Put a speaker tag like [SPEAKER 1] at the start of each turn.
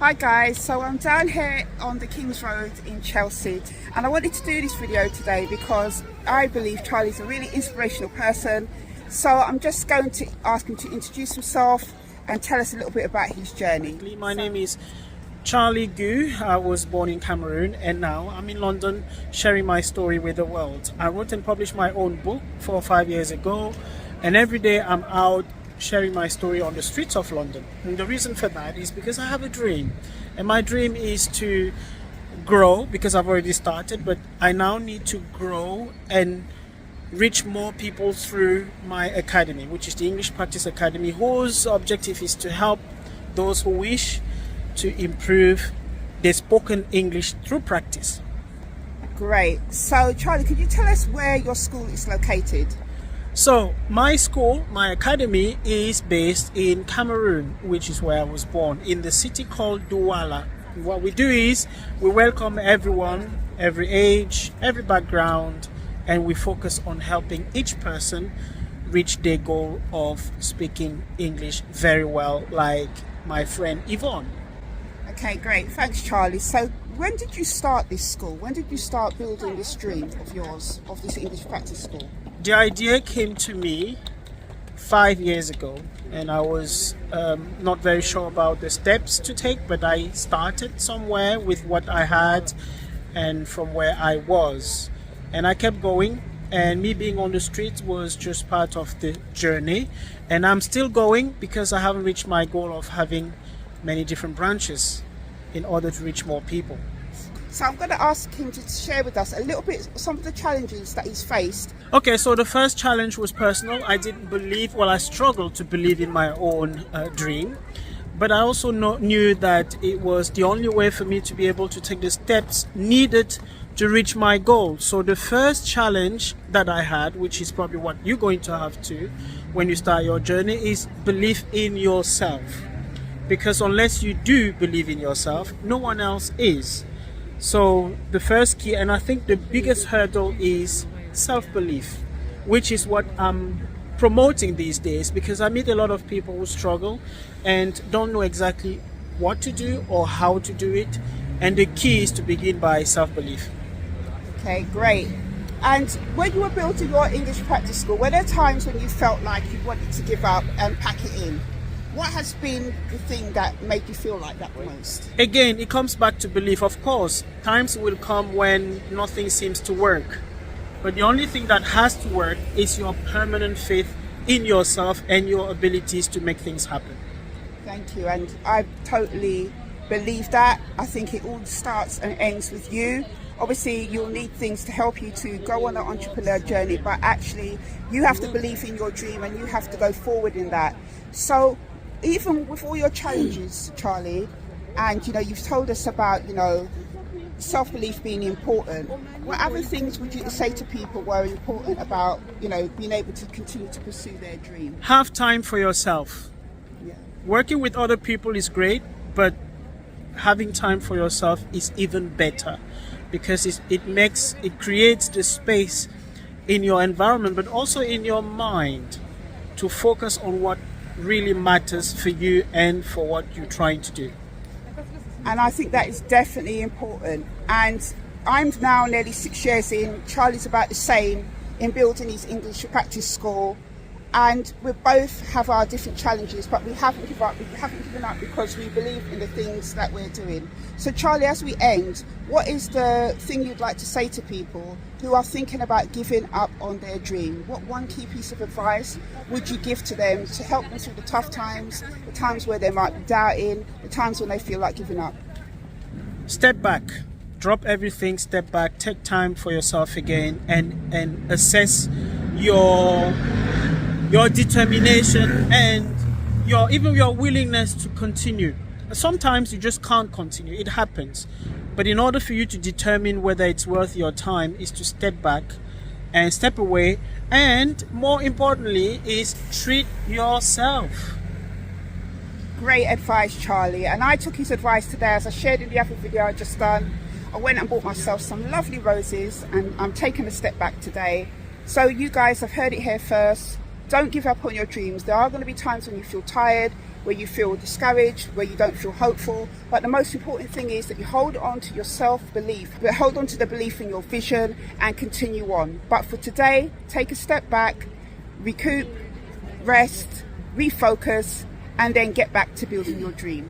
[SPEAKER 1] Hi guys, so I'm down here on the King's Road in Chelsea and I wanted to do this video today because I believe Charlie's a really inspirational person. So I'm just going to ask him to introduce himself and tell us a little bit about his journey.
[SPEAKER 2] My name is Charlie Ngouh. I was born in Cameroon and now I'm in London sharing my story with the world. I wrote and published my own book 4 or 5 years ago, and every day I'm out sharing my story on the streets of London. And the reason for that is because I have a dream, and my dream is to grow, because I've already started, but I now need to grow and reach more people through my academy, which is the English Practice Academy, whose objective is to help those who wish to improve their spoken English through practice.
[SPEAKER 1] Great. So Charlie, could you tell us where your school is located?
[SPEAKER 2] So my school, my academy, is based in Cameroon, which is where I was born, in the city called Douala. What we do is we welcome everyone, every age, every background, and we focus on helping each person reach their goal of speaking English very well, like my friend Yvonne.
[SPEAKER 1] Okay, great. Thanks, Charlie. So when did you start this school? When did you start building this dream of yours, of this English practice school?
[SPEAKER 2] The idea came to me 5 years ago, and I was not very sure about the steps to take, but I started somewhere with what I had and from where I was, and I kept going, and me being on the street was just part of the journey, and I'm still going because I haven't reached my goal of having many different branches in order to reach more people.
[SPEAKER 1] So I'm going to ask him to share with us a little bit some of the challenges that he's faced.
[SPEAKER 2] Okay, so the first challenge was personal. I didn't believe, well, I struggled to believe in my own dream, but I also knew that it was the only way for me to be able to take the steps needed to reach my goal. So the first challenge that I had, which is probably what you're going to have to when you start your journey, is belief in yourself. Because unless you do believe in yourself, no one else is. So the first key, and I think the biggest hurdle, is self-belief, which is what I'm promoting these days, because I meet a lot of people who struggle and don't know exactly what to do or how to do it. And the key is to begin by self-belief.
[SPEAKER 1] Okay, great. And when you were building your English practice school, were there times when you felt like you wanted to give up and pack it in? What has been the thing that made you feel like that most?
[SPEAKER 2] Again, it comes back to belief. Of course, times will come when nothing seems to work. But the only thing that has to work is your permanent faith in yourself and your abilities to make things happen.
[SPEAKER 1] Thank you. And I totally believe that. I think it all starts and ends with you. Obviously, you'll need things to help you to go on an entrepreneur journey, but actually you have to believe in your dream and you have to go forward in that. So even with all your challenges, Charlie, and you've told us about self-belief being important, what other things would you say to people were important about being able to continue to pursue their dream?
[SPEAKER 2] Have time for yourself.
[SPEAKER 1] Yeah.
[SPEAKER 2] Working with other people is great, but having time for yourself is even better, because it creates the space in your environment but also in your mind to focus on what really matters for you and for what you're trying to do.
[SPEAKER 1] And I think that is definitely important. And I'm now nearly 6 years in. Charlie's about the same, in building his English practice school. And we both have our different challenges, but we haven't given up. We haven't given up because we believe in the things that we're doing. So Charlie, as we end, what is the thing you'd like to say to people who are thinking about giving up on their dream? What one key piece of advice would you give to them to help them through the tough times, the times where they might be doubting, the times when they feel like giving up?
[SPEAKER 2] Step back. Drop everything, step back, take time for yourself again, and assess your determination and even your willingness to continue. Sometimes you just can't continue, it happens. But in order for you to determine whether it's worth your time is to step back and step away, and more importantly is treat yourself.
[SPEAKER 1] Great advice, Charlie. And I took his advice today, as I shared in the other video I just done. I went and bought myself some lovely roses, and I'm taking a step back today. So you guys have heard it here first. Don't give up on your dreams. There are going to be times when you feel tired, where you feel discouraged, where you don't feel hopeful. But the most important thing is that you hold on to your self-belief, but hold on to the belief in your vision and continue on. But for today, take a step back, recoup, rest, refocus, and then get back to building your dream.